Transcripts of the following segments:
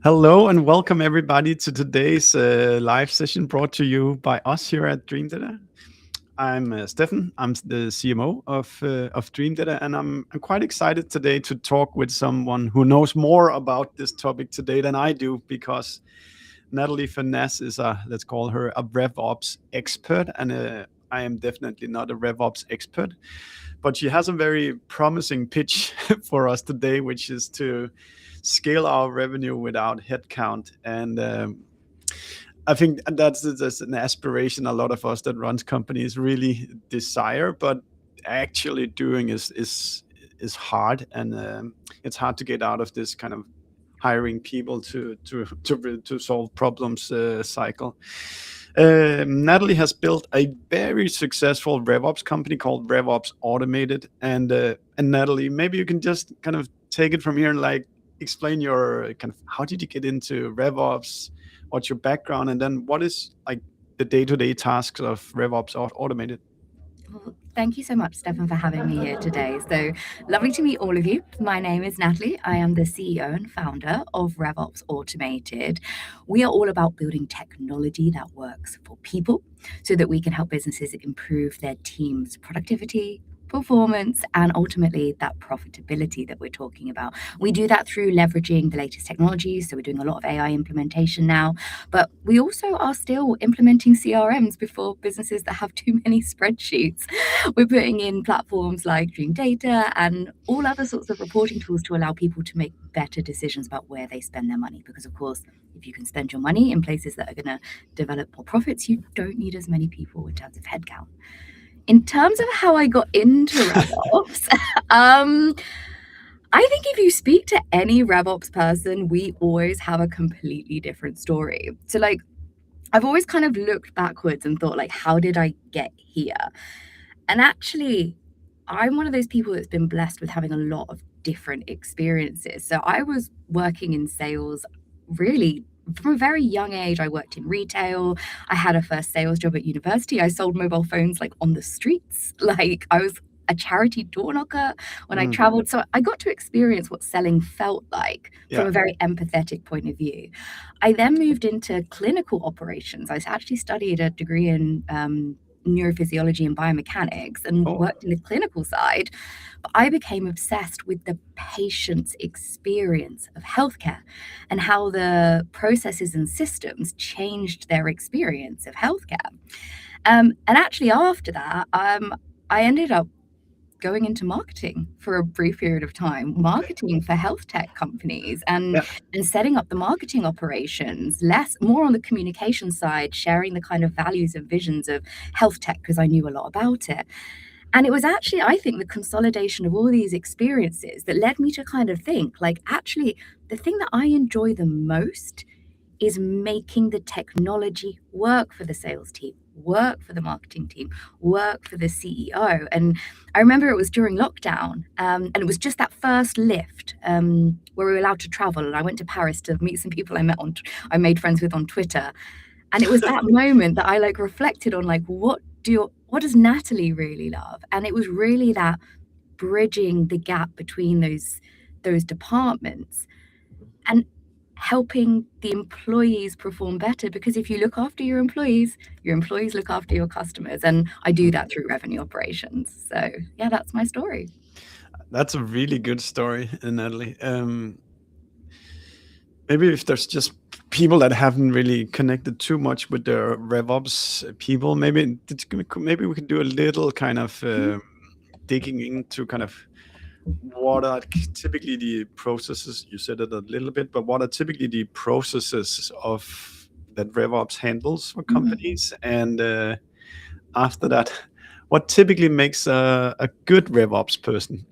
Hello and welcome everybody to today's live session brought to you by us here at Dreamdata. I'm Stefan. I'm the CMO of Dreamdata, and I'm quite excited today to talk with someone who knows more about this topic today than I do, because Natalie Furness is let's call her a RevOps expert, and I am definitely not a RevOps expert, but she has a very promising pitch for us today, which is to scale our revenue without headcount. And I think that's an aspiration a lot of us that runs companies really desire, but actually doing is hard, and it's hard to get out of this kind of hiring people to solve problems cycle. Natalie has built a very successful RevOps company called RevOps Automated, and Natalie, maybe you can just kind of take it from here and like explain your kind of how did you get into RevOps, what's your background, and then what is like the day-to-day tasks of RevOps Automated. Well, thank you so much, Stefan, for having me here today. So lovely to meet all of you. My name is Natalie. I am the CEO and founder of RevOps Automated. We are all about building technology that works for people so that we can help businesses improve their team's productivity, performance, and ultimately that profitability that we're talking about. We do that through leveraging the latest technologies. So we're doing a lot of AI implementation now, but we also are still implementing CRMs before businesses that have too many spreadsheets. We're putting in platforms like Dreamdata and all other sorts of reporting tools to allow people to make better decisions about where they spend their money. Because of course, if you can spend your money in places that are going to develop more profits, you don't need as many people in terms of headcount. In terms of how I got into RevOps, I think if you speak to any RevOps person, we always have a completely different story. So like, I've always kind of looked backwards and thought like, how did I get here? And actually, I'm one of those people that's been blessed with having a lot of different experiences. So I was working in sales really from a very young age. I worked in retail. I had a first sales job at university. I sold mobile phones like on the streets. Like I was a charity door knocker when I traveled. So I got to experience what selling felt like from a very empathetic point of view. I then moved into clinical operations. I actually studied a degree in neurophysiology and biomechanics and worked in the clinical side. But I became obsessed with the patient's experience of healthcare and how the processes and systems changed their experience of healthcare. And actually after that, I ended up going into marketing for a brief period of time, marketing for health tech companies and setting up the marketing operations, more on the communication side, sharing the kind of values and visions of health tech because I knew a lot about it. And it was actually, I think, the consolidation of all these experiences that led me to kind of think like, actually, the thing that I enjoy the most is making the technology work for the sales team, work for the marketing team, work for the CEO. And I remember it was during lockdown, and it was just that first lift where we were allowed to travel. And I went to Paris to meet some people I made friends with on Twitter. And it was that moment that I like reflected on like, what does Natalie really love? And it was really that bridging the gap between those departments and helping the employees perform better, because if you look after your employees look after your customers, and I do that through revenue operations. So yeah, that's my story. That's a really good story, Natalie. Maybe if there's just people that haven't really connected too much with the RevOps people, maybe we could do a little kind of digging into kind of what are typically the processes. You said it a little bit, but what are typically the processes that RevOps handles for companies? And after that, what typically makes a good RevOps person?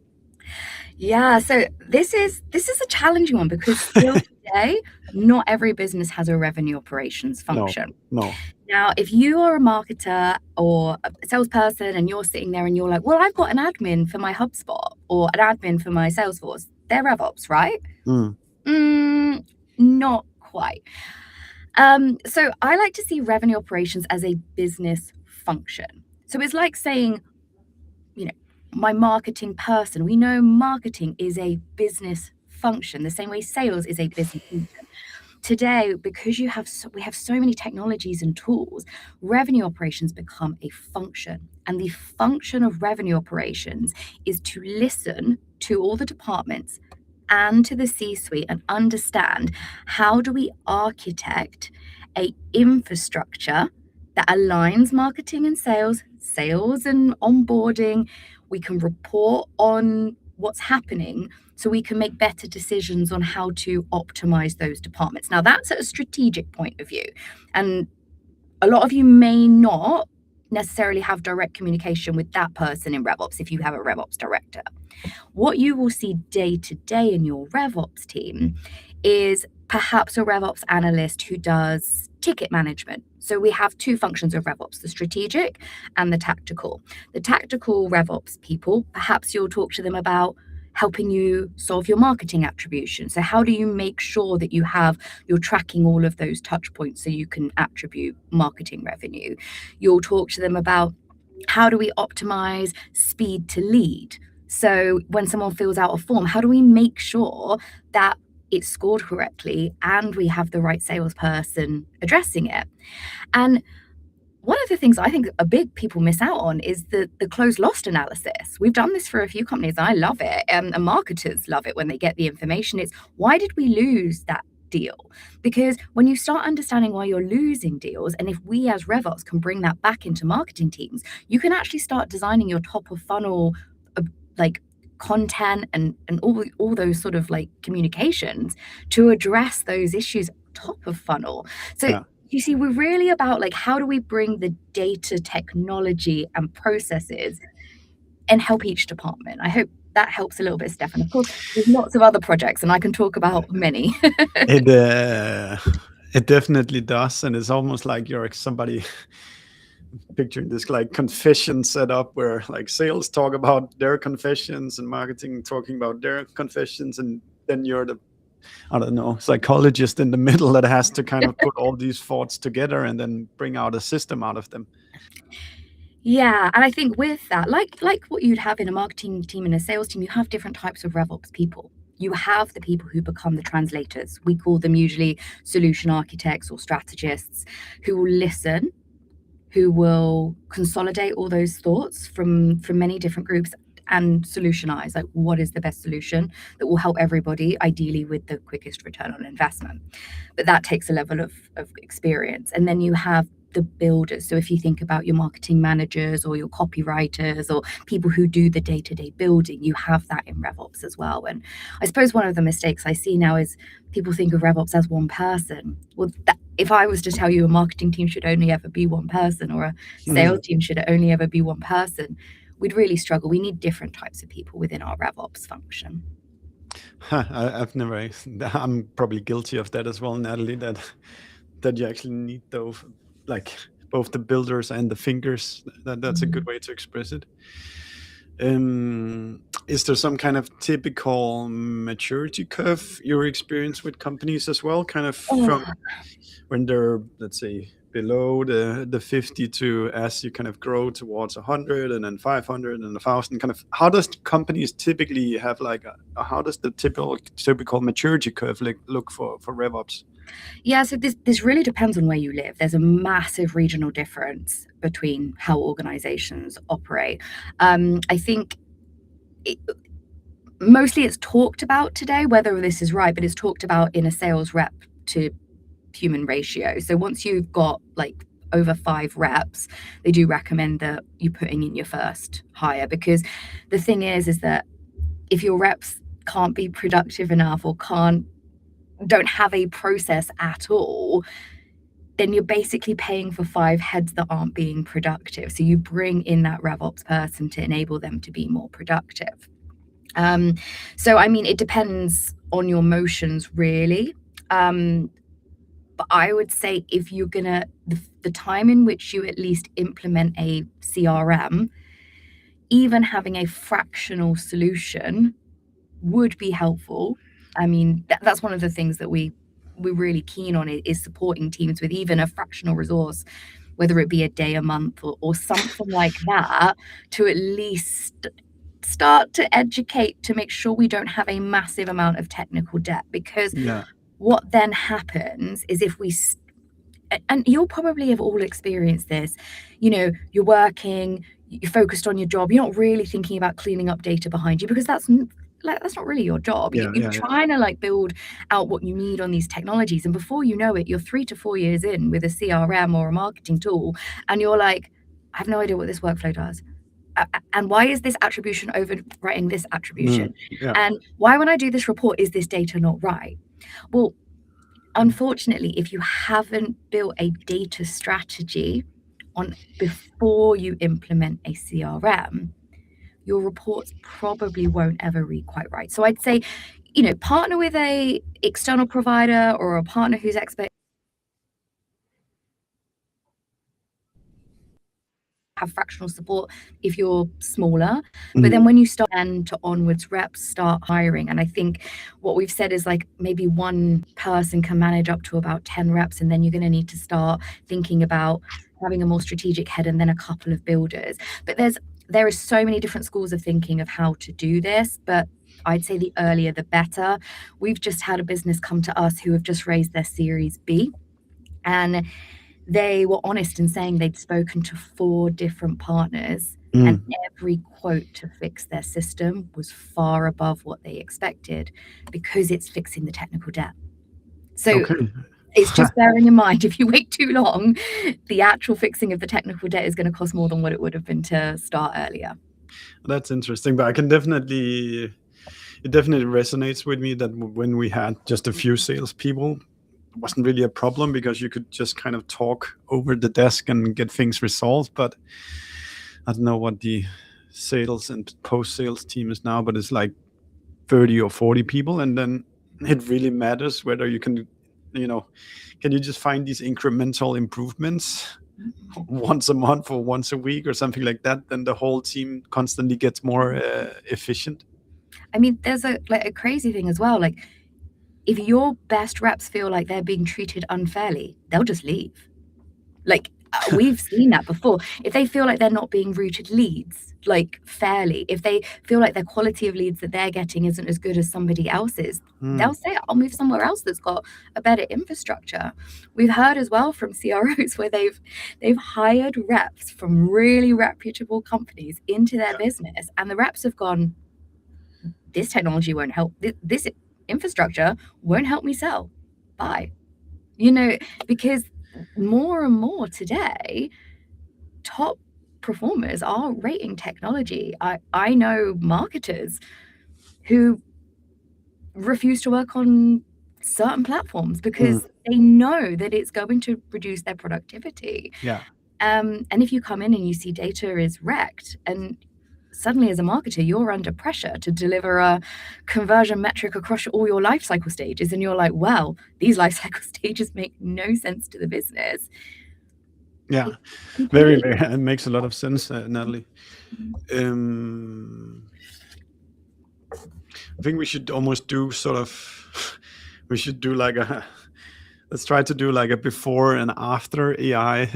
Yeah, so this is a challenging one because still today, not every business has a revenue operations function. No. Now, if you are a marketer or a salesperson and you're sitting there and you're like, well, I've got an admin for my HubSpot or an admin for my Salesforce, they're RevOps, right? Not quite. So I like to see revenue operations as a business function. So it's like saying, my marketing person. We know marketing is a business function, the same way sales is a business function. today, because we have so many technologies and tools, revenue operations become a function. And the function of revenue operations is to listen to all the departments and to the C-suite and understand, how do we architect a infrastructure that aligns marketing and sales and onboarding. We can report on what's happening so we can make better decisions on how to optimize those departments. Now, that's at a strategic point of view. And a lot of you may not necessarily have direct communication with that person in RevOps if you have a RevOps director. What you will see day to day in your RevOps team is perhaps a RevOps analyst who does ticket management. So we have two functions of RevOps, the strategic and the tactical. The tactical RevOps people, perhaps you'll talk to them about helping you solve your marketing attribution. So how do you make sure that you're tracking all of those touch points so you can attribute marketing revenue? You'll talk to them about, how do we optimize speed to lead? So when someone fills out a form, how do we make sure that it's scored correctly and we have the right salesperson addressing it? And one of the things I think a big people miss out on is the close lost analysis. We've done this for a few companies. And I love it. And marketers love it when they get the information. It's, why did we lose that deal? Because when you start understanding why you're losing deals, and if we as RevOps can bring that back into marketing teams, you can actually start designing your top of funnel like content and all those sort of like communications to address those issues top of funnel. So Yeah. you see, we're really about like, how do we bring the data, technology and processes and help each department? I hope that helps a little bit, Stefan. Of course, there's lots of other projects and I can talk about many. It definitely does, and it's almost like you're somebody picturing this like confession setup where like sales talk about their confessions and marketing talking about their confessions, and then you're the, I don't know, psychologist in the middle that has to kind of put all these thoughts together and then bring out a system out of them. Yeah, and I think with that, like what you'd have in a marketing team and a sales team, you have different types of RevOps people. You have the people who become the translators. We call them usually solution architects or strategists, who will listen, who will consolidate all those thoughts from many different groups and solutionize, like, what is the best solution that will help everybody, ideally with the quickest return on investment. But that takes a level of experience. And then you have the builders. So if you think about your marketing managers or your copywriters or people who do the day-to-day building, you have that in RevOps as well. And I suppose one of the mistakes I see now is people think of RevOps as one person. Well, if I was to tell you a marketing team should only ever be one person, or a sales team should only ever be one person, we'd really struggle. We need different types of people within our RevOps function. I'm probably guilty of that as well, Natalie, that you actually need those, like both the builders and the fingers. That's a good way to express it. Is there some kind of typical maturity curve you experience with companies as well, kind of from when they're, let's say, below the 50 to as you kind of grow towards 100 and then 500 and 1,000? Kind of, how does companies typically have like how does the typical maturity curve look for RevOps? Yeah, so this really depends on where you live. There's a massive regional difference between how organizations operate. I think mostly it's talked about today, whether this is right, but it's talked about in a sales rep to human ratio. So once you've got like over 5 reps, they do recommend that you putting in your first hire, because the thing is that if your reps can't be productive enough or don't have a process at all, then you're basically paying for 5 heads that aren't being productive. So you bring in that RevOps person to enable them to be more productive. So I mean, it depends on your motions really. But I would say if you're gonna, the time in which you at least implement a CRM, even having a fractional solution would be helpful. I mean, that's one of the things that we're really keen on, is supporting teams with even a fractional resource, whether it be a day, a month, or something like that, to at least start to educate, to make sure we don't have a massive amount of technical debt. Because what then happens is if we and you'll probably have all experienced this, you're working, you're focused on your job, you're not really thinking about cleaning up data behind you, because that's not really your job. You're trying to build out what you need on these technologies, and before you know it, you're 3 to 4 years in with a CRM or a marketing tool, and you're like, I have no idea what this workflow does. And why is this attribution overwriting this attribution? And why, when I do this report, is this data not right? Well, unfortunately, if you haven't built a data strategy before you implement a CRM, your reports probably won't ever read quite right. So I'd say, partner with a external provider or a partner who's expert. Have fractional support if you're smaller, but then when you start to onwards, reps start hiring. And I think what we've said is maybe one person can manage up to about 10 reps, and then you're going to need to start thinking about having a more strategic head and then a couple of builders. But there is so many different schools of thinking of how to do this, but I'd say the earlier the better. We've just had a business come to us who have just raised their Series B, and they were honest in saying they'd spoken to 4 different partners, and every quote to fix their system was far above what they expected, because it's fixing the technical debt. So it's just bearing in mind, if you wait too long, the actual fixing of the technical debt is going to cost more than what it would have been to start earlier. That's interesting, but it definitely resonates with me that when we had just a few salespeople, it wasn't really a problem, because you could just kind of talk over the desk and get things resolved. But I don't know what the sales and post-sales team is now, but it's 30 or 40 people, and then it really matters whether you can you just find these incremental improvements once a month or once a week or something like that, then the whole team constantly gets more efficient. I mean, there's a crazy thing as well. If your best reps feel like they're being treated unfairly, they'll just leave. We've seen that before. If they feel like they're not being routed leads fairly, if they feel like their quality of leads that they're getting isn't as good as somebody else's, they'll say, I'll move somewhere else that's got a better infrastructure. We've heard as well from CROs where they've hired reps from really reputable companies into their business, and the reps have gone, this technology won't help, this infrastructure won't help me sell. Bye. Because more and more today, top performers are rating technology. I know marketers who refuse to work on certain platforms because they know that it's going to reduce their productivity. And if you come in and you see data is wrecked, and suddenly as a marketer, you're under pressure to deliver a conversion metric across all your life cycle stages, and you're like, well, these life cycle stages make no sense to the business. Very, very, it makes a lot of sense, Natalie. I think we should almost do let's try to do a before and after AI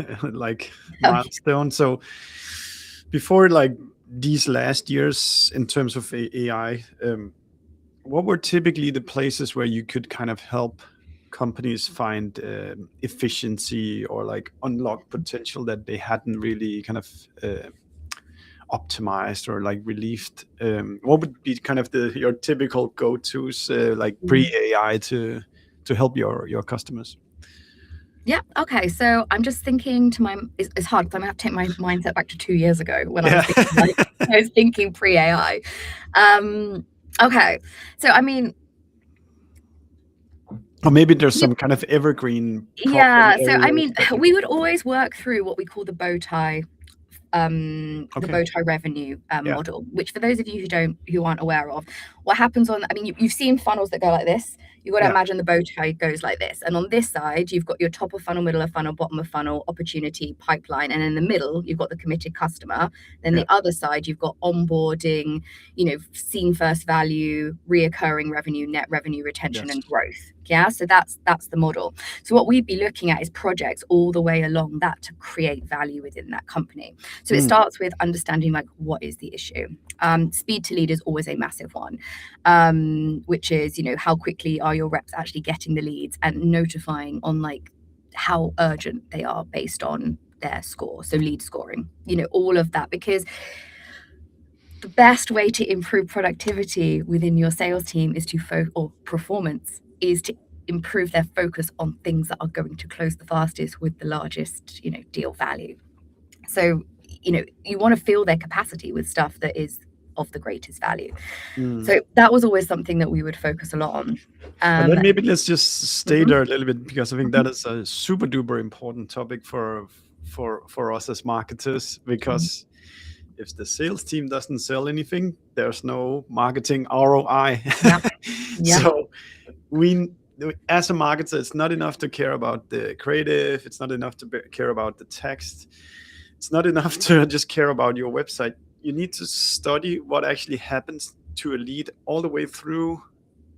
milestone. So before these last years, in terms of AI, what were typically the places where you could kind of help companies find efficiency or unlock potential that they hadn't really kind of optimized or relieved? What would be kind of your typical go-tos pre-AI to help your customers? Yeah. Okay. So I'm just thinking it's hard because I'm gonna have to take my mindset back to 2 years ago when I was thinking pre-AI. Okay. So I mean, or maybe there's some kind of evergreen problem. Yeah. So I mean, we would always work through what we call the bow tie. The bow tie revenue model, which for those of you who aren't aware of, what happens you've seen funnels that go like this. You've got to imagine the bow tie goes like this, and on this side you've got your top of funnel, middle of funnel, bottom of funnel, opportunity, pipeline, and in the middle you've got the committed customer. Then the other side you've got onboarding, seen first value, reoccurring revenue, net revenue retention, and growth. Yeah, so that's the model. So what we'd be looking at is projects all the way along that to create value within that company. So it starts with understanding like what is the issue. Speed to lead is always a massive one, which is, how quickly are your reps actually getting the leads and notifying on like how urgent they are based on their score. So lead scoring, all of that, because the best way to improve productivity within your sales team is or performance is to improve their focus on things that are going to close the fastest with the largest, deal value. So, you want to fill their capacity with stuff that is of the greatest value. So that was always something that we would focus a lot on. But then maybe let's just stay there a little bit, because I think that Mhm. is a super duper important topic for us as marketers, because if the sales team doesn't sell anything, there's no marketing ROI. Yeah. Yeah. So as a marketer, it's not enough to care about the creative. It's not enough to care about the text. It's not enough to just care about your website. You need to study what actually happens to a lead all the way through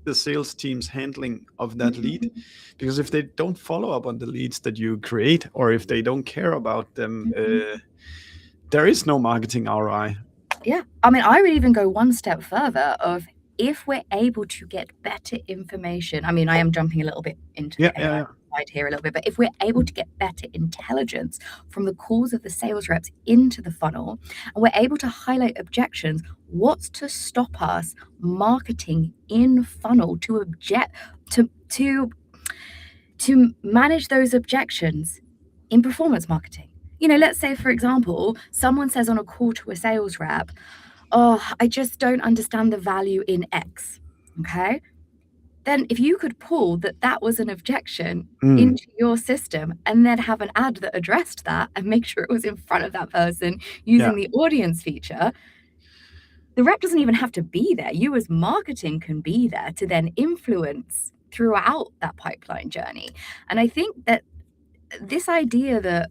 the sales team's handling of that lead. Because if they don't follow up on the leads that you create, or if they don't care about them, there is no marketing ROI. Yeah. I mean, I would even go one step further of if we're able to get better information. I mean, I am jumping a little bit into the AI side here a little bit, but if we're able to get better intelligence from the calls of the sales reps into the funnel, and we're able to highlight objections, what's to stop us marketing in funnel to manage those objections in performance marketing? Let's say, for example, someone says on a call to a sales rep, "Oh, I just don't understand the value in X." Okay? Then if you could pull that was an objection into your system and then have an ad that addressed that and make sure it was in front of that person using the audience feature, the rep doesn't even have to be there. You as marketing can be there to then influence throughout that pipeline journey. And I think that this idea that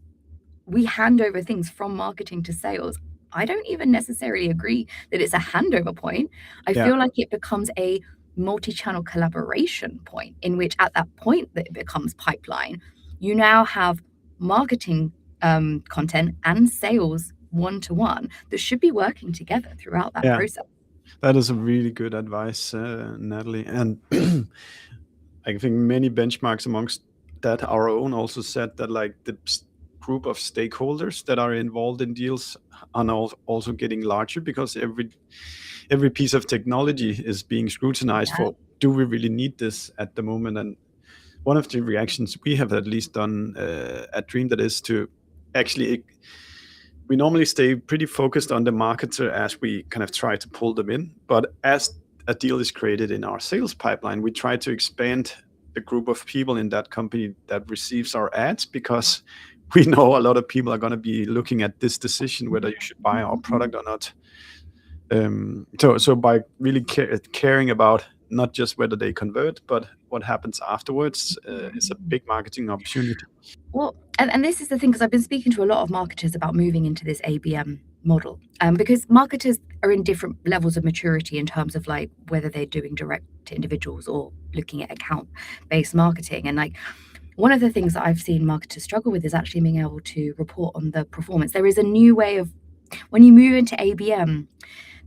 we hand over things from marketing to sales, I don't even necessarily agree that it's a handover point. I feel like it becomes a multi-channel collaboration point, in which at that point that it becomes pipeline, you now have marketing content and sales one-to-one that should be working together throughout that process. That is a really good advice, Natalie. And I think many benchmarks amongst that our own also said that like the group of stakeholders that are involved in deals are now also getting larger, because every piece of technology is being scrutinized for, do we really need this at the moment? And one of the reactions we have at least done at Dreamdata is to actually, we normally stay pretty focused on the marketer as we kind of try to pull them in. But as a deal is created in our sales pipeline, we try to expand the group of people in that company that receives our ads, because we know a lot of people are going to be looking at this decision whether you should buy our product or not. So by really caring about not just whether they convert, but what happens afterwards, is a big marketing opportunity. Well, and this is the thing, because I've been speaking to a lot of marketers about moving into this ABM model, because marketers are in different levels of maturity in terms of like whether they're doing direct to individuals or looking at account-based marketing. And like one of the things that I've seen marketers struggle with is actually being able to report on the performance. There is a new way of, when you move into ABM,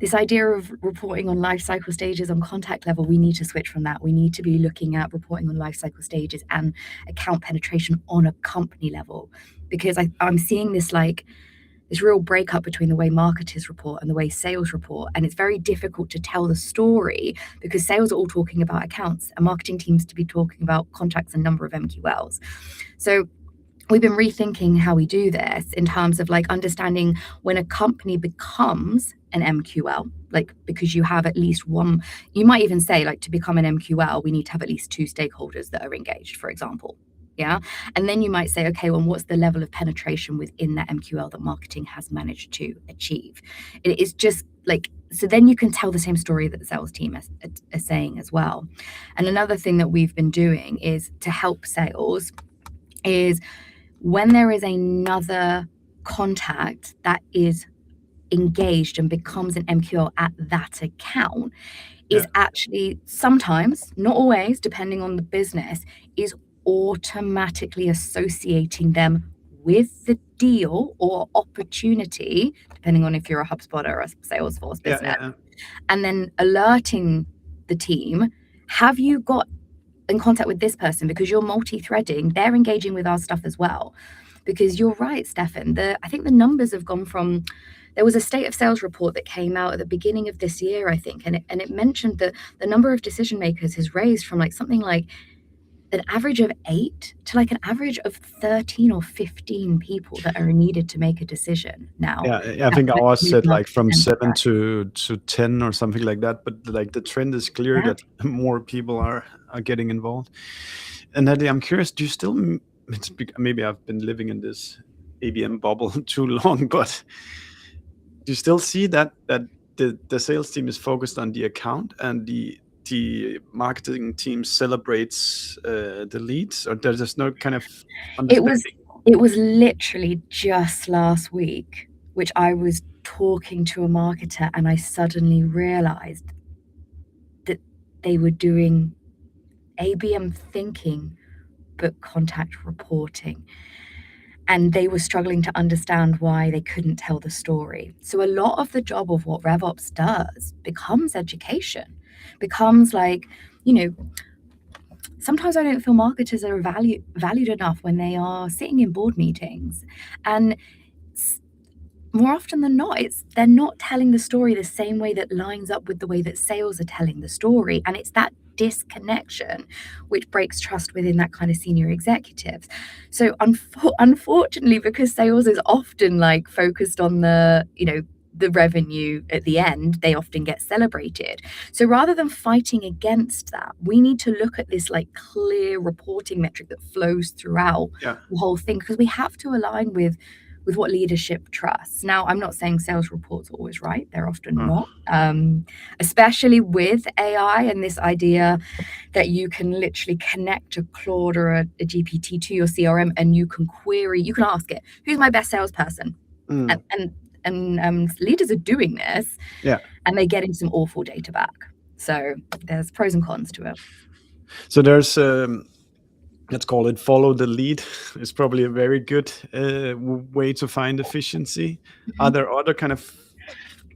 this idea of reporting on life cycle stages on contact level, we need to switch from that. We need to be looking at reporting on life cycle stages and account penetration on a company level, because I'm seeing this real breakup between the way marketers report and the way sales report. And it's very difficult to tell the story, because sales are all talking about accounts and marketing teams to be talking about contacts and number of MQLs. So we've been rethinking how we do this in terms of like understanding when a company becomes an MQL, like because you have at least one, you might even say like to become an MQL, we need to have at least 2 stakeholders that are engaged, for example. Yeah. And then you might say, okay, well, what's the level of penetration within that MQL that marketing has managed to achieve? It is just like, so then you can tell the same story that the sales team is saying as well. And another thing that we've been doing is to help sales is when there is another contact that is engaged and becomes an MQL at that account, is actually sometimes, not always, depending on the business, is automatically associating them with the deal or opportunity, depending on if you're a HubSpot or a Salesforce business, and then alerting the team, have you got in contact with this person? Because you're multi-threading, they're engaging with our stuff as well. Because you're right, Stefan, I think the numbers have gone from, there was a state of sales report that came out at the beginning of this year, I think, and it mentioned that the number of decision makers has raised from like something like an average of 8 to like an average of 13 or 15 people that are needed to make a decision now. Yeah, I think ours said like from 7 to 10 or something like that, but like the trend is clear that more people are getting involved. And Natalie, I'm curious, do you still, maybe I've been living in this ABM bubble too long, but do you still see that the sales team is focused on the account and the marketing team celebrates the leads, or there's just no kind of understanding? It was literally just last week, which I was talking to a marketer and I suddenly realized that they were doing ABM thinking, but contact reporting. And they were struggling to understand why they couldn't tell the story. So a lot of the job of what RevOps does becomes education, becomes like, sometimes I don't feel marketers are valued enough when they are sitting in board meetings. And more often than not, they're not telling the story the same way that lines up with the way that sales are telling the story. And it's that disconnection which breaks trust within that kind of senior executives. So unfortunately, because sales is often like focused on the revenue at the end, they often get celebrated. So rather than fighting against that, we need to look at this like clear reporting metric that flows throughout the whole thing, because we have to align with what leadership trusts. Now, I'm not saying sales reports are always right. They're often not, especially with AI and this idea that you can literally connect a Claude or a GPT to your CRM and you can ask it, who's my best salesperson? And leaders are doing this, and they're getting some awful data back. So there's pros and cons to it. So there's let's call it follow the lead. It's probably a very good way to find efficiency. Are there other kind of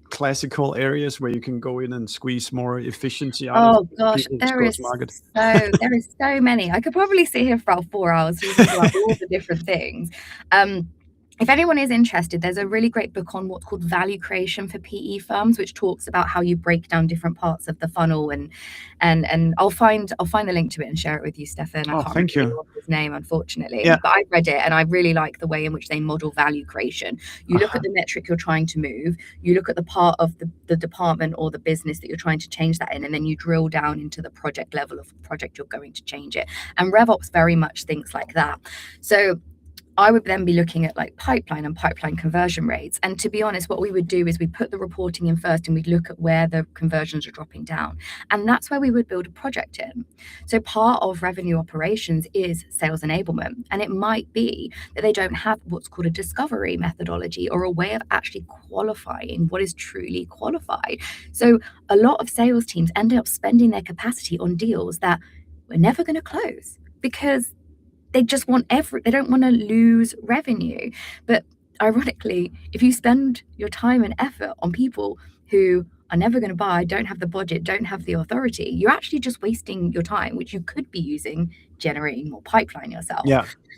classical areas where you can go in and squeeze more efficiency out of there is so many. I could probably sit here for about 4 hours talking about all the different things. If anyone is interested, there's a really great book on what's called value creation for PE firms, which talks about how you break down different parts of the funnel. And I'll find the link to it and share it with you, Stefan. I can't remember his name, unfortunately, but I read it and I really like the way in which they model value creation. You look at the metric you're trying to move, you look at the part of the department or the business that you're trying to change that in, and then you drill down into the project level of the project you're going to change it. And RevOps very much thinks like that. So I would then be looking at like pipeline and pipeline conversion rates. And to be honest, what we would do is we put the reporting in first and we'd look at where the conversions are dropping down. And that's where we would build a project in. So part of revenue operations is sales enablement. And it might be that they don't have what's called a discovery methodology or a way of actually qualifying what is truly qualified. So a lot of sales teams end up spending their capacity on deals that we're never going to close because they just they don't want to lose revenue. But ironically, if you spend your time and effort on people who are never going to buy, don't have the budget, don't have the authority, you're actually just wasting your time, which you could be using generating more pipeline yourself.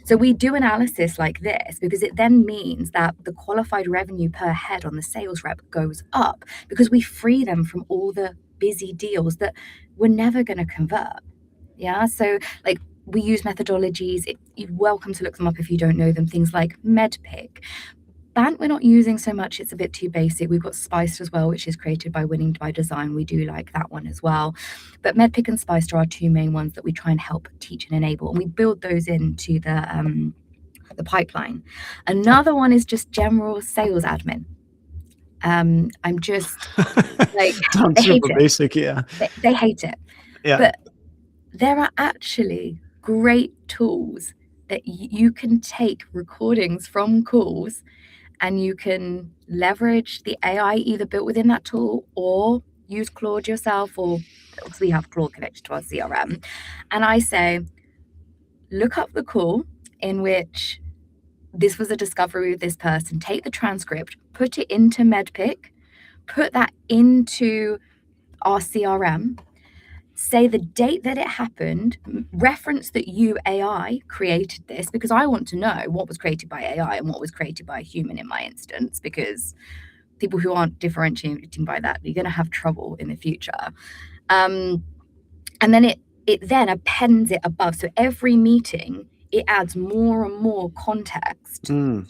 So we do analysis like this because it then means that the qualified revenue per head on the sales rep goes up because we free them from all the busy deals that we're never going to convert. So like, we use methodologies. You're welcome to look them up if you don't know them. Things like MEDPIC. BANT we're not using so much. It's a bit too basic. We've got Spiced as well, which is created by Winning by Design. We do like that one as well. But MEDPIC and Spiced are our two main ones that we try and help teach and enable. And we build those into the pipeline. Another one is just general sales admin. I'm just like, sounds super basic. They hate it. But there are actually great tools that you can take recordings from calls and you can leverage the AI either built within that tool or use Claude yourself, or because we have Claude connected to our CRM, and I say, look up the call in which this was a discovery with this person, take the transcript, put it into MEDPIC, put that into our CRM, say the date that it happened, reference that you, AI, created this, because I want to know what was created by AI and what was created by a human in my instance, because people who aren't differentiating by that, you're going to have trouble in the future. And then it then appends it above. So every meeting, it adds more and more context to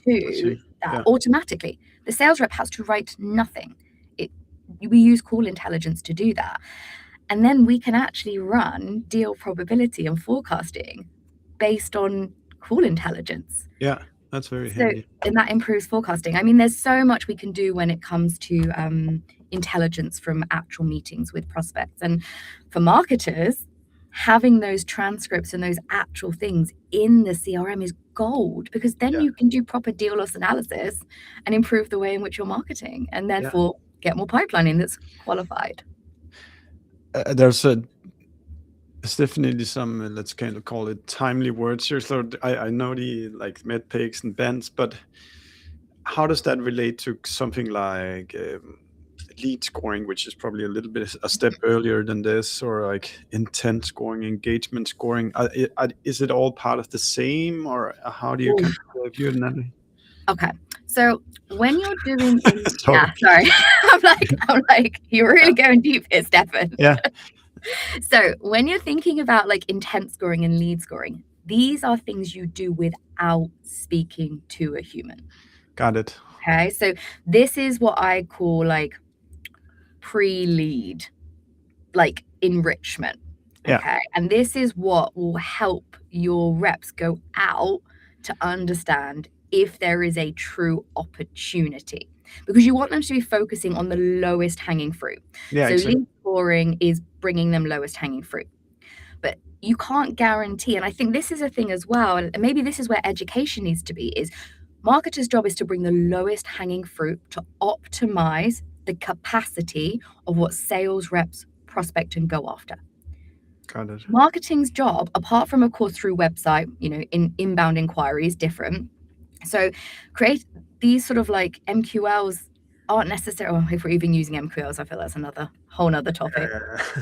that automatically. The sales rep has to write nothing. We use call intelligence to do that. And then we can actually run deal probability and forecasting based on call intelligence. Yeah, that's very handy. And that improves forecasting. I mean, there's so much we can do when it comes to intelligence from actual meetings with prospects. And for marketers, having those transcripts and those actual things in the CRM is gold, because then you can do proper deal loss analysis and improve the way in which you're marketing, and therefore get more pipeline in that's qualified. There's definitely some, let's kind of call it timely words here. So I know the like MEDPICs and bends, but how does that relate to something like lead scoring, which is probably a little bit a step earlier than this, or like intent scoring, engagement scoring? Is it all part of the same, or how do you kind of view it, Natalie? Okay, so when you're doing, sorry, I'm like, you're really going deep here, Stefan. Yeah. So when you're thinking about like intent scoring and lead scoring, these are things you do without speaking to a human. Got it. Okay, so this is what I call like pre-lead, like enrichment. Okay, and this is what will help your reps go out to understand if there is a true opportunity, because you want them to be focusing on the lowest hanging fruit. So exactly. Lead scoring is bringing them lowest hanging fruit, but you can't guarantee, and I think this is a thing as well, and maybe this is where education needs to be, is marketers' job is to bring the lowest hanging fruit to optimize the capacity of what sales reps prospect and go after. Got it. Marketing's job, apart from of course through website, in inbound inquiries, different. So create these sort of like MQLs aren't necessarily, if we're even using MQLs, I feel that's another whole nother topic.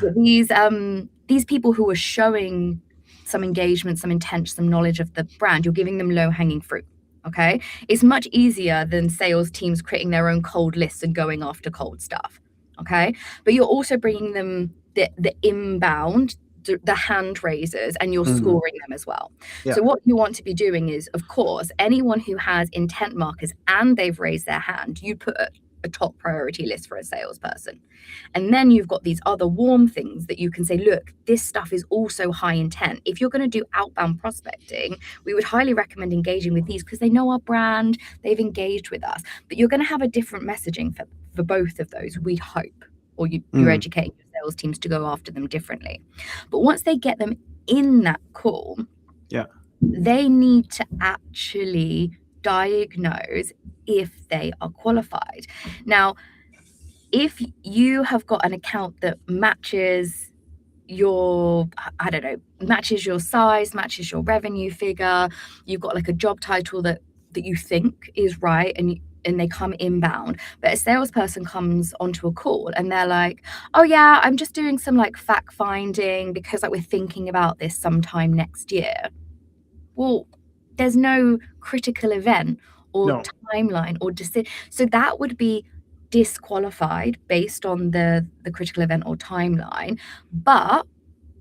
But these people who are showing some engagement, some intent, some knowledge of the brand, you're giving them low hanging fruit. Okay, it's much easier than sales teams creating their own cold lists and going after cold stuff. Okay, but you're also bringing them the inbound, the hand raisers, and you're scoring them as well. So what you want to be doing is, of course, anyone who has intent markers and they've raised their hand, you put a top priority list for a salesperson. And then you've got these other warm things that you can say, look, this stuff is also high intent. If you're going to do outbound prospecting, we would highly recommend engaging with these because they know our brand, they've engaged with us. But you're going to have a different messaging for both of those, we hope, or you're educating your sales teams to go after them differently. But once they get them in that call, they need to actually diagnose if they are qualified. Now, if you have got an account that matches your, matches your size, matches your revenue figure, you've got like a job title that you think is right, and they come inbound, but a salesperson comes onto a call and they're like, oh yeah, I'm just doing some like fact finding because like we're thinking about this sometime next year. Well, there's no critical event or timeline or decision. So that would be disqualified based on the critical event or timeline. But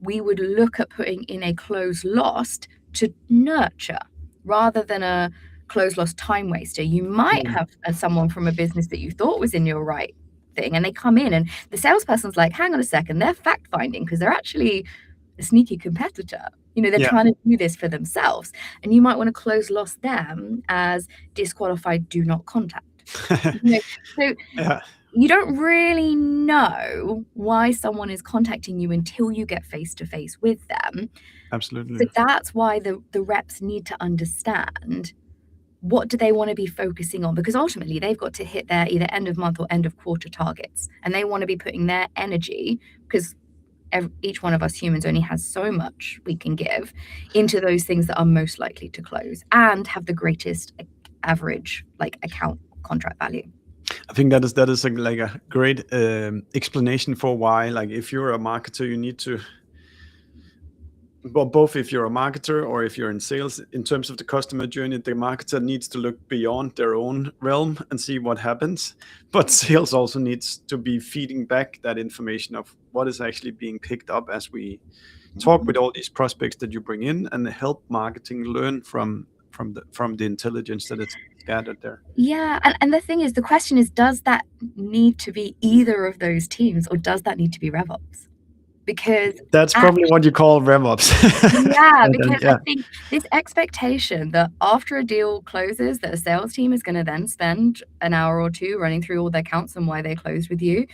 we would look at putting in a close lost to nurture rather than a close lost time waster. You might have someone from a business that you thought was in your right thing, and they come in and the salesperson's like, hang on a second, they're fact finding because they're actually a sneaky competitor. They're trying to do this for themselves, and you might want to close lost them as disqualified, do not contact. So you don't really know why someone is contacting you until you get face to face with them. Absolutely. So that's why the reps need to understand what do they want to be focusing on? Because ultimately they've got to hit their either end of month or end of quarter targets, and they want to be putting their energy, because each one of us humans only has so much we can give, into those things that are most likely to close and have the greatest average like account contract value. I think that is like a great explanation for why, like, if you're a marketer, you need to, well, both if you're a marketer or if you're in sales, in terms of the customer journey, the marketer needs to look beyond their own realm and see what happens. But sales also needs to be feeding back that information of what is actually being picked up as we talk with all these prospects that you bring in, and help marketing learn from the intelligence that is gathered there. Yeah, and the thing is, the question is, does that need to be either of those teams, or does that need to be RevOps? Because that's probably what you call RevOps. Yeah, because I think this expectation that after a deal closes, that a sales team is going to then spend an hour or two running through all their counts and why they closed with you,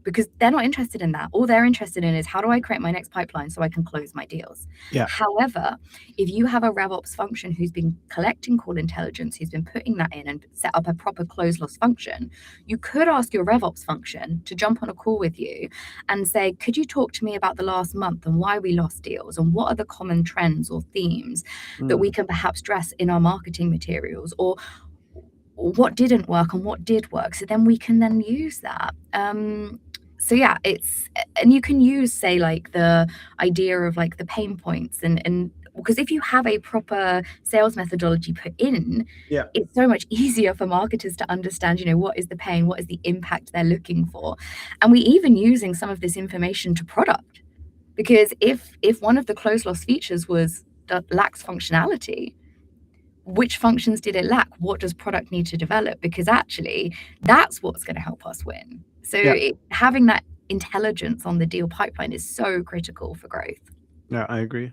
because they're not interested in that. All they're interested in is, how do I create my next pipeline so I can close my deals? Yeah. However, if you have a RevOps function who's been collecting call intelligence, who's been putting that in and set up a proper close loss function, you could ask your RevOps function to jump on a call with you and say, could you talk to me about the last month and why we lost deals, and what are the common trends or themes that we can perhaps dress in our marketing materials, or what didn't work and what did work, so then we can then use that. So yeah, and you can use, say, like the idea of like the pain points, and because if you have a proper sales methodology put in, it's so much easier for marketers to understand, what is the pain, what is the impact they're looking for. And we even using some of this information to product, because if one of the close loss features that lacks functionality, which functions did it lack? What does product need to develop? Because actually, that's what's going to help us win. So having that intelligence on the deal pipeline is so critical for growth. Yeah, I agree.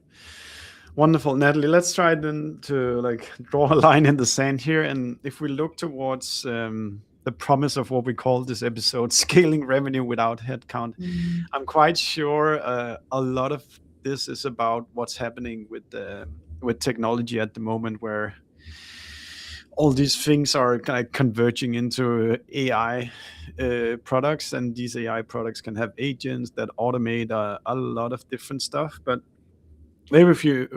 Wonderful, Natalie. Let's try then to like draw a line in the sand here. And if we look towards the promise of what we call this episode, scaling revenue without headcount, I'm quite sure a lot of this is about what's happening with technology at the moment, where all these things are kind of converging into AI products, and these AI products can have agents that automate a lot of different stuff. But maybe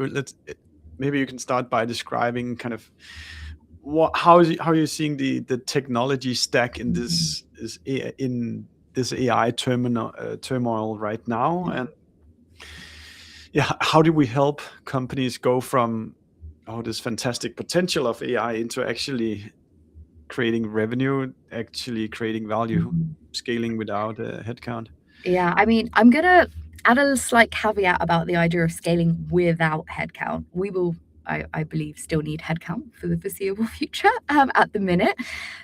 maybe you can start by describing kind of how you're seeing the technology stack in this AI turmoil right now, and how do we help companies go from this fantastic potential of AI into actually creating revenue, actually creating value, scaling without a headcount? Yeah, I mean, I'm gonna add a slight caveat about the idea of scaling without headcount. We will, I believe, still need headcount for the foreseeable future at the minute,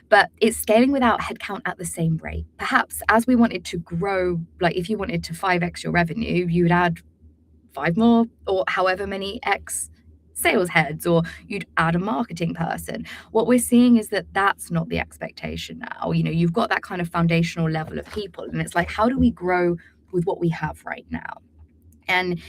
but it's scaling without headcount at the same rate. Perhaps as we wanted to grow, like if you wanted to 5x your revenue, you would add 5 more or however many X sales heads, or you'd add a marketing person. What we're seeing is that that's not the expectation now. You've got that kind of foundational level of people, and it's like, how do we grow with what we have right now? And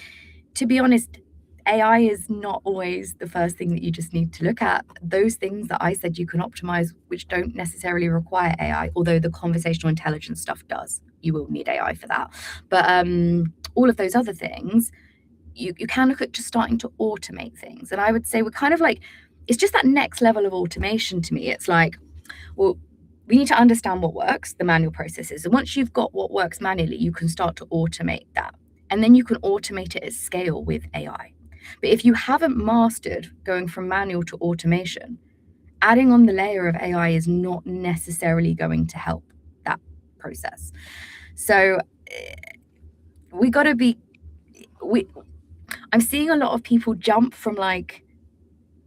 to be honest, AI is not always the first thing that you just need to look at. Those things that I said you can optimize, which don't necessarily require AI, although the conversational intelligence stuff does. You will need AI for that. But all of those other things, you can look at just starting to automate things. And I would say we're kind of like, it's just that next level of automation to me. It's like, well, we need to understand what works, the manual processes. And once you've got what works manually, you can start to automate that. And then you can automate it at scale with AI. But if you haven't mastered going from manual to automation, adding on the layer of AI is not necessarily going to help that process. So we got to be, I'm seeing a lot of people jump from like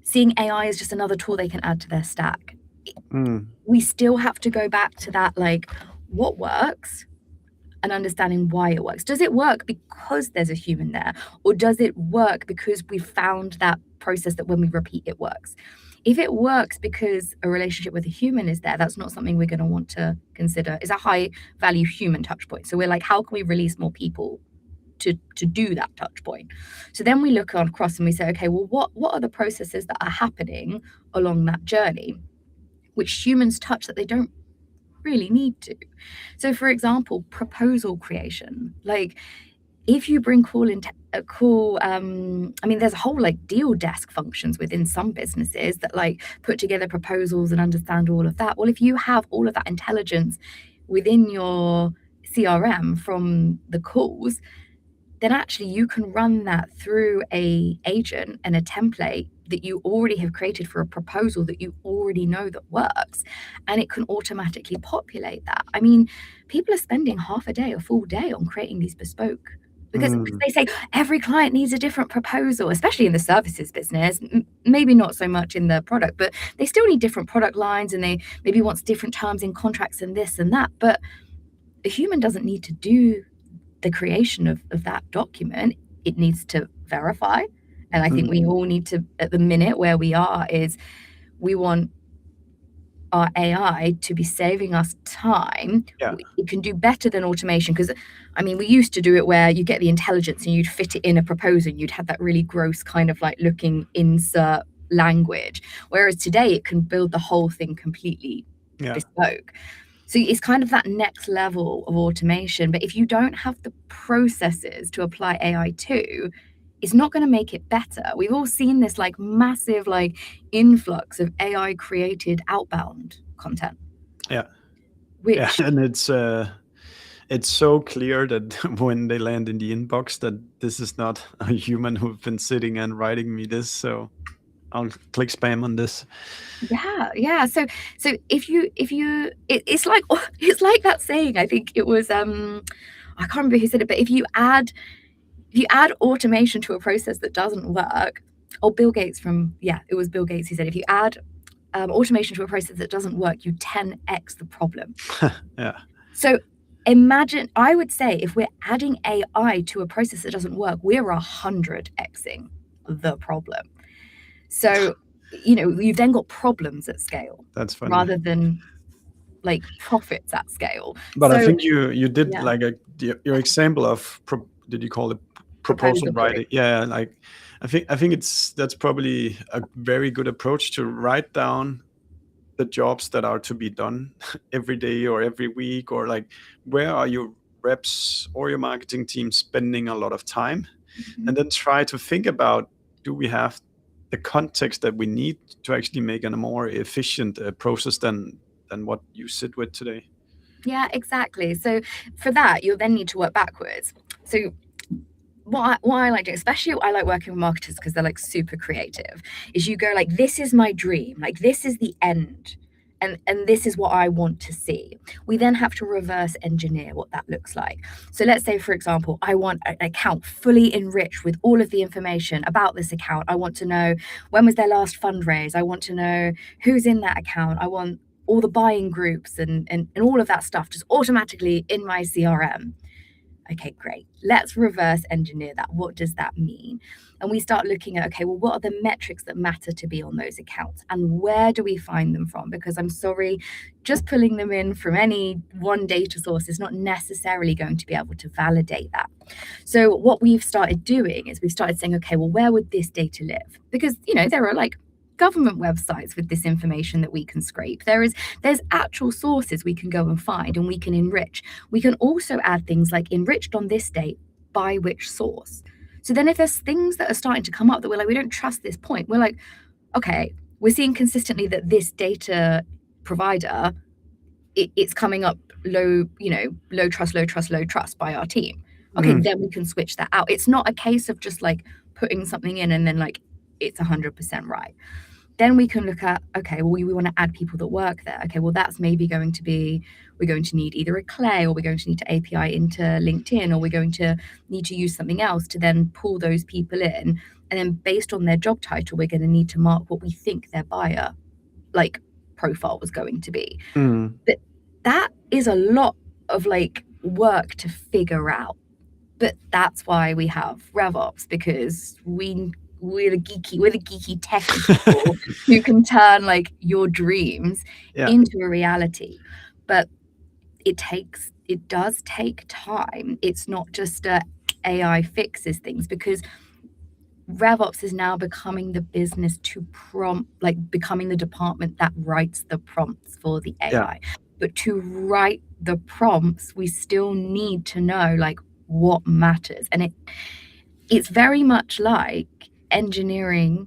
seeing AI as just another tool they can add to their stack. We still have to go back to that, like, what works and understanding why it works. Does it work because there's a human there, or does it work because we found that process that when we repeat it works? If it works because a relationship with a human is there, that's not something we're going to want to consider. It's a high value human touch point. So we're like, how can we release more people to do that touch point. So then we look across and we say, okay, well, what are the processes that are happening along that journey which humans touch that they don't really need to? So for example, proposal creation. Like, if you bring I mean, there's a whole like deal desk functions within some businesses that like put together proposals and understand all of that. Well, if you have all of that intelligence within your CRM from the calls, then actually you can run that through a agent and a template that you already have created for a proposal that you already know that works, and it can automatically populate that. I mean, people are spending half a day, a full day on creating these bespoke, because they say every client needs a different proposal, especially in the services business, maybe not so much in the product, but they still need different product lines, and they maybe wants different terms in contracts and this and that. But a human doesn't need to do the creation of that document. It needs to verify. And I think we all need to, at the minute where we are, is we want our AI to be saving us time. Yeah. It can do better than automation, because I mean, we used to do it where you get the intelligence and you'd fit it in a proposal and you'd have that really gross kind of like looking insert language, whereas today it can build the whole thing completely bespoke. So it's kind of that next level of automation. But if you don't have the processes to apply AI to, it's not going to make it better. We've all seen this like massive like influx of AI created outbound content. Yeah. And it's so clear that when they land in the inbox that this is not a human who's been sitting and writing me this. So I'll click spam on this. Yeah. So if you it's like that saying, I think it was I can't remember who said it, but if you add automation to a process that doesn't work, or Bill Gates it was Bill Gates who said, if you add automation to a process that doesn't work, you 10x the problem. Yeah. So imagine, I would say, if we're adding AI to a process that doesn't work, we're 100xing the problem. So, you know, you've then got problems at scale. That's funny. Rather than like profits at scale. But I think you did like your example of did you call it proposal writing? Yeah, like I think that's probably a very good approach to write down the jobs that are to be done every day or every week, or like where are your reps or your marketing team spending a lot of time, and then try to think about, do we have the context that we need to actually make a more efficient process than what you sit with today? Yeah, exactly. So for that, you'll then need to work backwards. So what I like doing, especially I like working with marketers because they're like super creative, is you go like, this is my dream, like this is the end, and this is what I want to see. We then have to reverse engineer what that looks like. So let's say, for example, I want an account fully enriched with all of the information about this account. I want to know when was their last fundraise. I want to know who's in that account. I want all the buying groups and all of that stuff just automatically in my CRM. Okay, great. Let's reverse engineer that. What does that mean? And we start looking at, okay, well, what are the metrics that matter to be on those accounts, and where do we find them from? Because I'm sorry, just pulling them in from any one data source is not necessarily going to be able to validate that. So what we've started doing is we've started saying, okay, well, where would this data live? Because, you know, there are like government websites with this information that we can scrape. There's actual sources we can go and find, and we can enrich. We can also add things like enriched on this date by which source. So then if there's things that are starting to come up that we're like, we don't trust this point, we're like, okay, we're seeing consistently that this data provider, it's coming up low trust by our team. Okay, then we can switch that out. It's not a case of just like putting something in and then like it's 100% right. Then we can look at, okay, well, we want to add people that work there. Okay, well, that's maybe going to be, we're going to need either a Clay, or we're going to need to API into LinkedIn, or we're going to need to use something else to then pull those people in. And then based on their job title, we're going to need to mark what we think their buyer like profile was going to be. But that is a lot of like work to figure out. But that's why we have RevOps, because we're the geeky tech people who can turn like your dreams into a reality. But it does take time. It's not just AI fixes things, because RevOps is now becoming the business to prompt, like becoming the department that writes the prompts for the AI. But to write the prompts, we still need to know like what matters. And it's very much like engineering,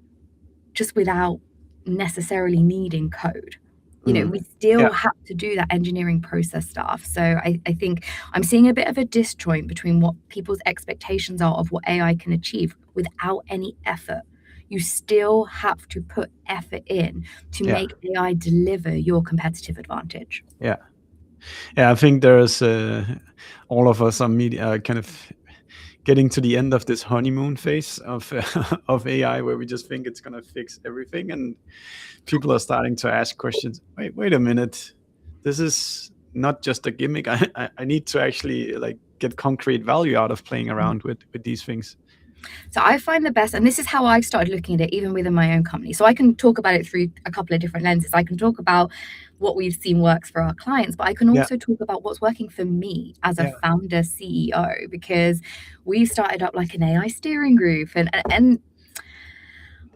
just without necessarily needing code. We still have to do that engineering process stuff. So I think I'm seeing a bit of a disjoint between what people's expectations are of what AI can achieve without any effort. You still have to put effort in to make AI deliver your competitive advantage. Yeah, I think there's all of us are kind of getting to the end of this honeymoon phase of of AI, where we just think it's gonna fix everything, and people are starting to ask questions. Wait a minute, this is not just a gimmick. I need to actually like get concrete value out of playing around with these things. So I find the best, and this is how I've started looking at it, even within my own company. So I can talk about it through a couple of different lenses. I can talk about what we've seen works for our clients, but I can also talk about what's working for me as a founder CEO, because we started up like an AI steering group, and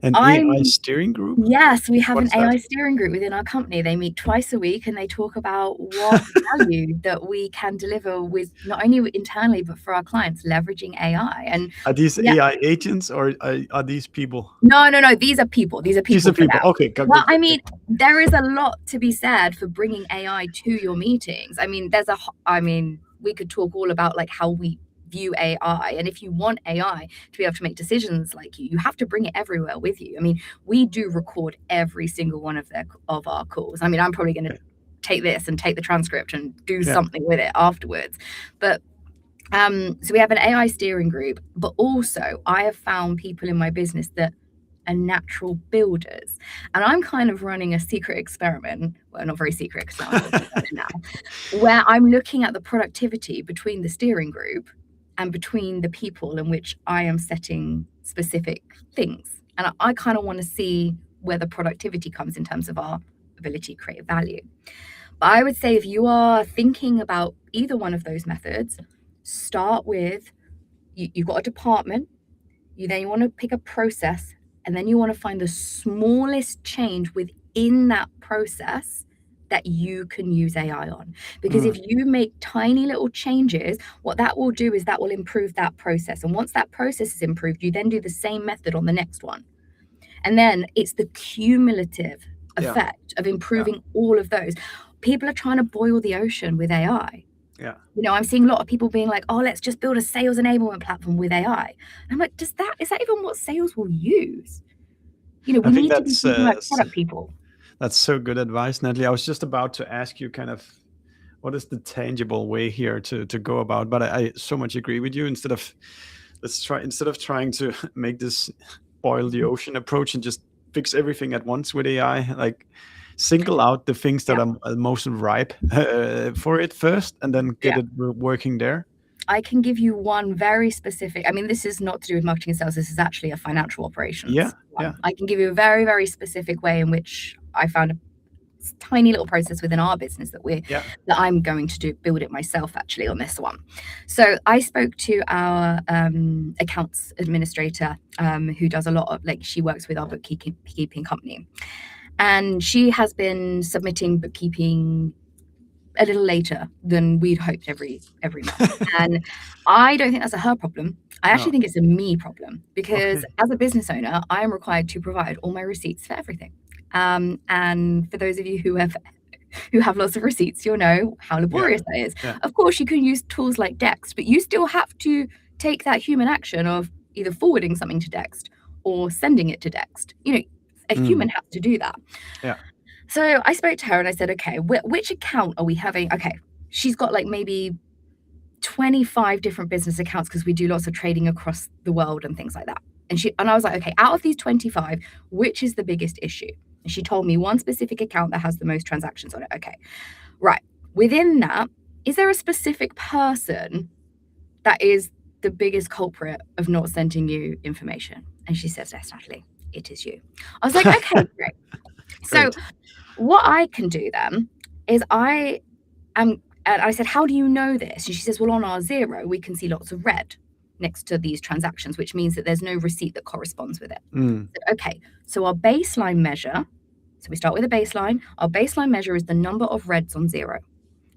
An AI steering group? Yes, we have an AI steering group within our company. They meet twice a week and they talk about what value that we can deliver with not only internally, but for our clients, leveraging AI. And are these AI agents, or are these people? No. These are people. These are people. Okay. Well, I mean, there is a lot to be said for bringing AI to your meetings. I mean, we could talk all about like how we view AI, and if you want AI to be able to make decisions like you have to bring it everywhere with you. I mean, we do record every single one of our calls. I mean, I'm probably going to take this and take the transcript and do something with it afterwards. But so we have an AI steering group, but also I have found people in my business that are natural builders, and I'm kind of running a secret experiment. Well, not very secret, because I'm talking about it now, where I'm looking at the productivity between the steering group and between the people in which I am setting specific things. And I kind of want to see where the productivity comes in terms of our ability to create value. But I would say if you are thinking about either one of those methods, start with, you've got a department, you want to pick a process, and then you want to find the smallest change within that process that you can use AI on. Because if you make tiny little changes, what that will do is that will improve that process. And once that process is improved, you then do the same method on the next one. And then it's the cumulative effect of improving all of those. People are trying to boil the ocean with AI. I'm seeing a lot of people being like, oh, let's just build a sales enablement platform with AI. And I'm like, is that even what sales will use? We need to be thinking like product people. That's so good advice, Natalie. I was just about to ask you kind of what is the tangible way here to go about, but I so much agree with you. Instead of trying to make this boil the ocean approach and just fix everything at once with AI, like single out the things that are most ripe for it first, and then get it working there. I can give you one very specific, I mean, this is not to do with marketing and sales, this is actually a financial operations one. I can give you a very, very specific way in which I found a tiny little process within our business that I'm going to build it myself actually on this one. So I spoke to our accounts administrator who does a lot of, like, she works with our bookkeeping company, and she has been submitting bookkeeping a little later than we'd hoped every month. And I don't think that's a her problem. I actually think it's a me problem, because as a business owner, I am required to provide all my receipts for everything. And for those of you who have lots of receipts, you'll know how laborious that is. Of course, you can use tools like Dext, but you still have to take that human action of either forwarding something to Dext or sending it to Dext. A human has to do that. So I spoke to her and I said, okay, which account are we having? Okay, she's got like maybe 25 different business accounts, because we do lots of trading across the world and things like that. And I was like, okay, out of these 25, which is the biggest issue? And she told me one specific account that has the most transactions on it. Okay, right. Within that, is there a specific person that is the biggest culprit of not sending you information? And she says, yes, Natalie, it is you. I was like, okay, great. So what I can do then is and I said, how do you know this? And she says, well, on our zero, we can see lots of red. next to these transactions, which means that there's no receipt that corresponds with it. Mm. Okay, so our baseline measure, so we start with a baseline. Our baseline measure is the number of reds on zero.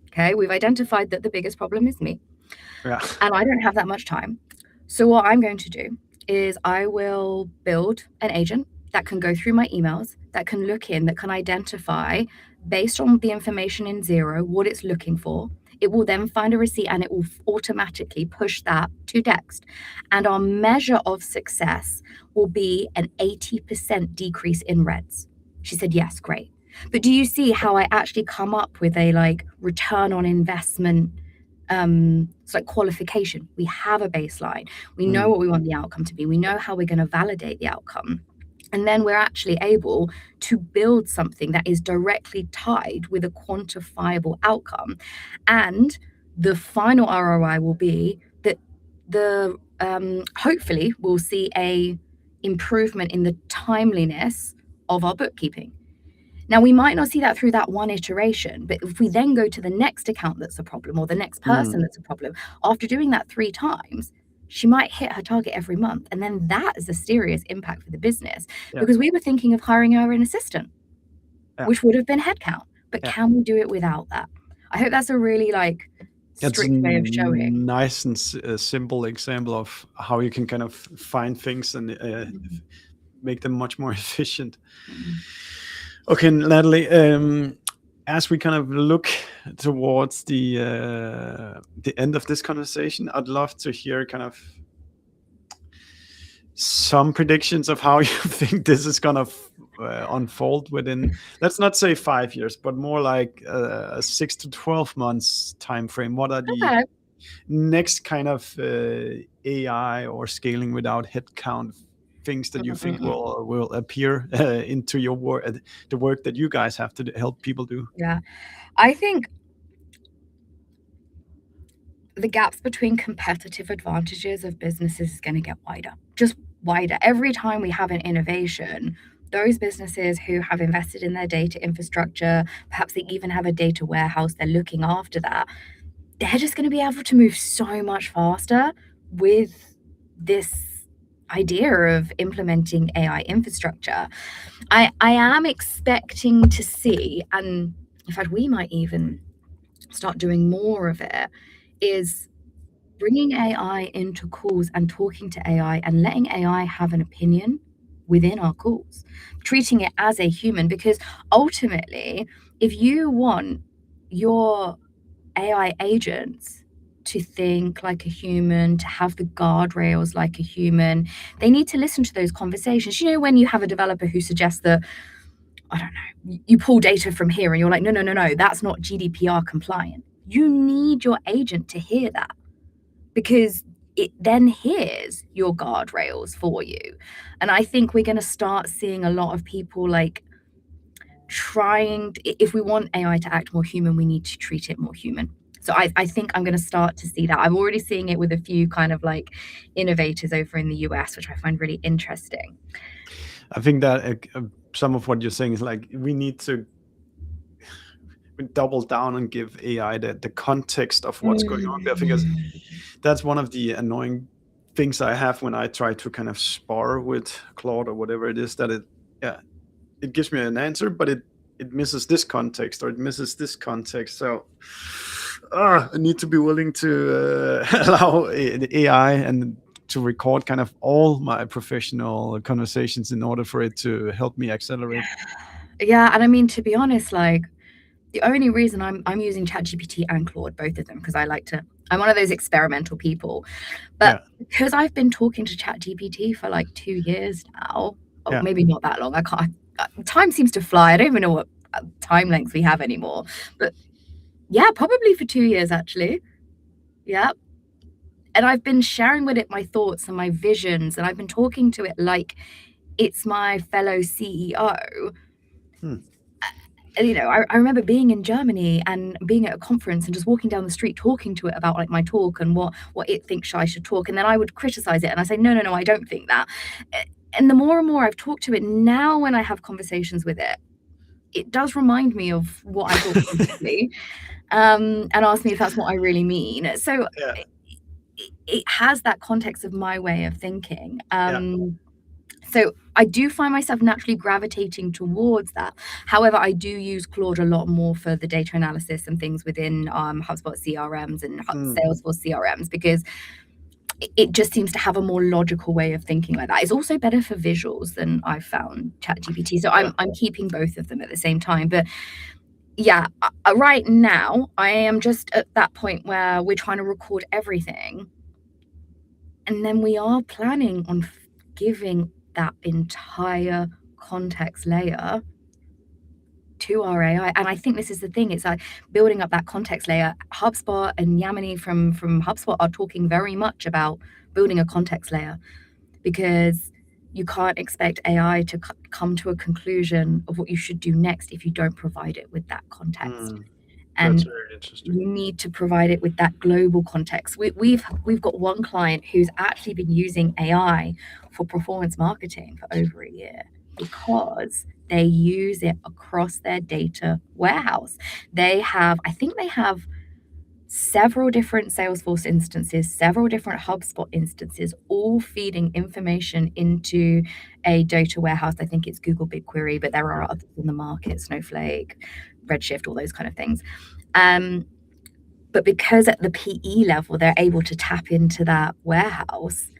Okay, we've identified that the biggest problem is me. Yeah. And I don't have that much time. So what I'm going to do is I will build an agent that can go through my emails, that can look in, that can identify based on the information in zero what it's looking for. It will then find a receipt and it will automatically push that to Dext. And our measure of success will be an 80% decrease in reds. She said, yes, great. But do you see how I actually come up with a like return on investment? It's like qualification. We have a baseline. We know what we want the outcome to be. We know how we're going to validate the outcome. And then we're actually able to build something that is directly tied with a quantifiable outcome. And the final ROI will be that hopefully we'll see a improvement in the timeliness of our bookkeeping. Now, we might not see that through that one iteration, but if we then go to the next account that's a problem or the next person that's a problem, after doing that 3 times, she might hit her target every month. And then that is a serious impact for the business because we were thinking of hiring her an assistant, which would have been headcount. But can we do it without that? I hope that's a really like strict way of showing. Nice and simple example of how you can kind of find things and make them much more efficient. Okay, Natalie, as we kind of look towards the end of this conversation, I'd love to hear kind of some predictions of how you think this is going to unfold within, let's not say 5 years, but more like a 6 to 12 months time frame. What are the next kind of AI or scaling without headcount things that you think will appear into your work, the work that you guys have to help people do? Yeah, I think the gaps between competitive advantages of businesses is going to get wider, just wider. Every time we have an innovation, those businesses who have invested in their data infrastructure, perhaps they even have a data warehouse, they're looking after that, they're just going to be able to move so much faster with this idea of implementing AI infrastructure. I am expecting to see, and in fact, we might even start doing more of it, is bringing AI into calls and talking to AI and letting AI have an opinion within our calls, treating it as a human. Because ultimately, if you want your AI agents to think like a human, to have the guardrails like a human, they need to listen to those conversations. You know, when you have a developer who suggests that, I don't know, you pull data from here and you're like, no, that's not GDPR compliant. You need your agent to hear that because it then hears your guardrails for you. And I think we're going to start seeing a lot of people like trying, if we want AI to act more human, we need to treat it more human. So I think I'm going to start to see that. I'm already seeing it with a few kind of like innovators over in the US, which I find really interesting. I think that some of what you're saying is like we need to double down and give AI the context of what's going on there, because that's one of the annoying things I have when I try to kind of spar with Claude or whatever it is, that it gives me an answer, but it misses this context or it misses this context. So I need to be willing to allow the AI and to record kind of all my professional conversations in order for it to help me accelerate. Yeah, and I mean, to be honest, like the only reason I'm using ChatGPT and Claude, both of them, because I'm one of those experimental people. But because I've been talking to ChatGPT for like 2 years now, maybe not that long. I can't. Time seems to fly. I don't even know what time length we have anymore. But yeah, probably for 2 years actually. Yeah. And I've been sharing with it my thoughts and my visions, and I've been talking to it like it's my fellow CEO. You know, I remember being in Germany and being at a conference and just walking down the street talking to it about like my talk and what it thinks I should talk. And then I would criticize it and I say, no, I don't think that. And the more and more I've talked to it now, when I have conversations with it, it does remind me of what I thought previously, and ask me if that's what I really mean. So it has that context of my way of thinking. Yeah. So I do find myself naturally gravitating towards that. However, I do use Claude a lot more for the data analysis and things within HubSpot CRMs and Salesforce CRMs, because it just seems to have a more logical way of thinking like that. It's also better for visuals than I've found ChatGPT. So I'm keeping both of them at the same time. But yeah, right now I am just at that point where we're trying to record everything. And then we are planning on giving that entire context layer to our AI. And I think this is the thing. It's like building up that context layer. HubSpot and Yamini from HubSpot are talking very much about building a context layer, because you can't expect AI to come to a conclusion of what you should do next if you don't provide it with that context. And that's very interesting. you need to provide it with that global context. We've got one client who's actually been using AI for performance marketing for over a year, because they use it across their data warehouse. I think they have several different Salesforce instances, several different HubSpot instances, all feeding information into a data warehouse. I think it's Google BigQuery, but there are others in the market, Snowflake, Redshift, all those kind of things. But because at the PE level, they're able to tap into that warehouse,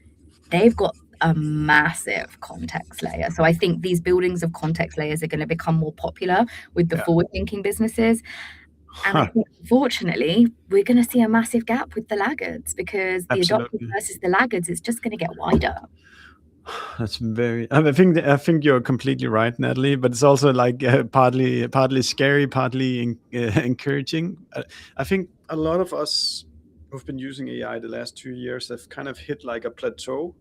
they've got a massive context layer. So I think these buildings of context layers are going to become more popular with the forward-thinking businesses. And I think, unfortunately, we're going to see a massive gap with the laggards, because the adopters versus the laggards is just going to get wider. That's very. I think you're completely right, Natalie. But it's also like partly scary, partly encouraging. I think a lot of us who've been using AI the last 2 years have kind of hit like a plateau.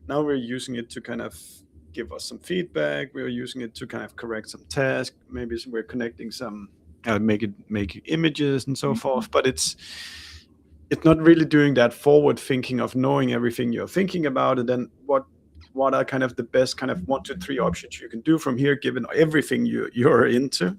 Now we're using it to kind of give us some feedback. We're using it to kind of correct some tasks. Maybe we're connecting some, make images and so forth. But it's not really doing that forward thinking of knowing everything you're thinking about, and then what are kind of the best kind of 1 to 3 options you can do from here, given everything you're into.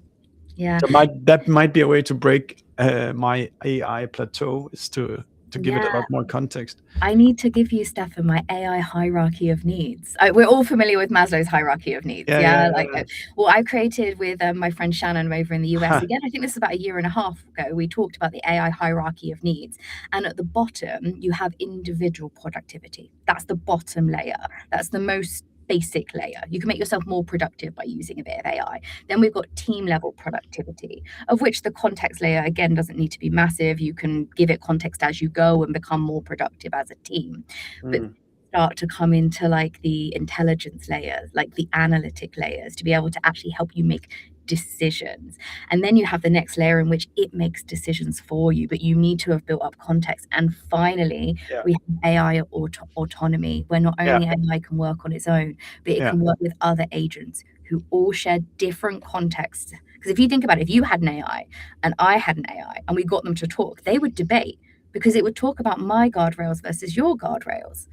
Yeah. So that might be a way to break my AI plateau, is to give it a lot more context. I need to give you, Stefan, my AI hierarchy of needs. We're all familiar with Maslow's hierarchy of needs. Well, I created with my friend Shannon over in the US. Again, I think this is about 1.5 years ago. We talked about the AI hierarchy of needs. And at the bottom, you have individual productivity. That's the bottom layer. That's the most basic layer. You can make yourself more productive by using a bit of AI. Then we've got team level productivity, of which the context layer, again, doesn't need to be massive. You can give it context as you go and become more productive as a team. But start to come into like the intelligence layers, like the analytic layers, to be able to actually help you make decisions. And then you have the next layer in which it makes decisions for you, but you need to have built up context. And finally, we have AI autonomy, where not only AI can work on its own, but it can work with other agents who all share different contexts. Because if you think about it, if you had an AI and I had an AI and we got them to talk, they would debate, because it would talk about my guardrails versus your guardrails.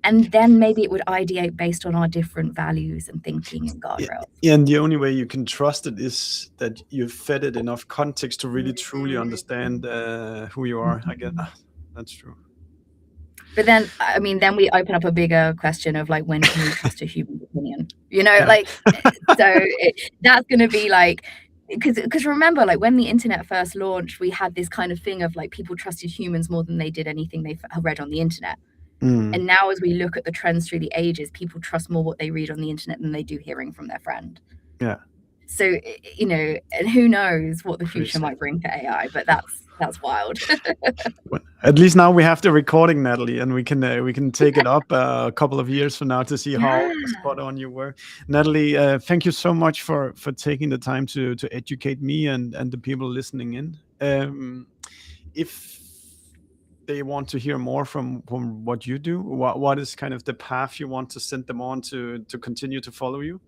And then maybe it would ideate based on our different values and thinking and guardrails. And the only way you can trust it is that you've fed it enough context to really truly understand who you are. I get that's true. But then, I mean, then we open up a bigger question of like, when can we trust a human opinion? Like, so that's going to be like, because remember, like when the internet first launched, we had this kind of thing of like people trusted humans more than they did anything they read on the internet. And now as we look at the trends through the ages, people trust more what they read on the internet than they do hearing from their friend. So, and who knows what the future might bring for AI, but that's wild. At least now we have the recording, Natalie, and we can take it up a couple of years from now to see how spot on you were. Natalie, thank you so much for taking the time to educate me and the people listening in. If they want to hear more from what you do, what is kind of the path you want to send them on to continue to follow you?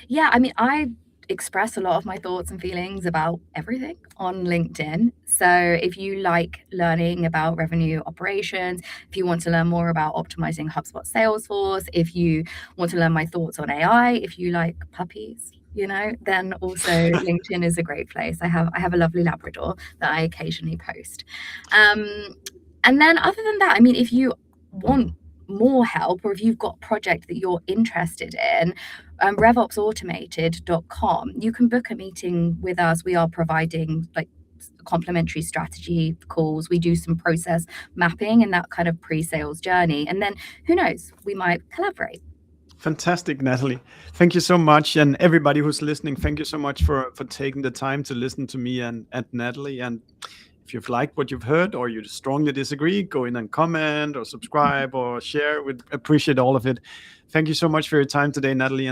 Yeah, I mean, I express a lot of my thoughts and feelings about everything on LinkedIn. So if you like learning about revenue operations, if you want to learn more about optimizing HubSpot Salesforce, if you want to learn my thoughts on AI, if you like puppies, then also LinkedIn is a great place. I have a lovely Labrador that I occasionally post. And then other than that, I mean, if you want more help or if you've got a project that you're interested in, revopsautomated.com, you can book a meeting with us. We are providing like complementary strategy calls. We do some process mapping and that kind of pre-sales journey. And then who knows, we might collaborate. Fantastic, Natalie. Thank you so much. And everybody who's listening, thank you so much for taking the time to listen to me and Natalie. And if you've liked what you've heard or you strongly disagree, go in and comment or subscribe or share. We'd appreciate all of it. Thank you so much for your time today, Natalie.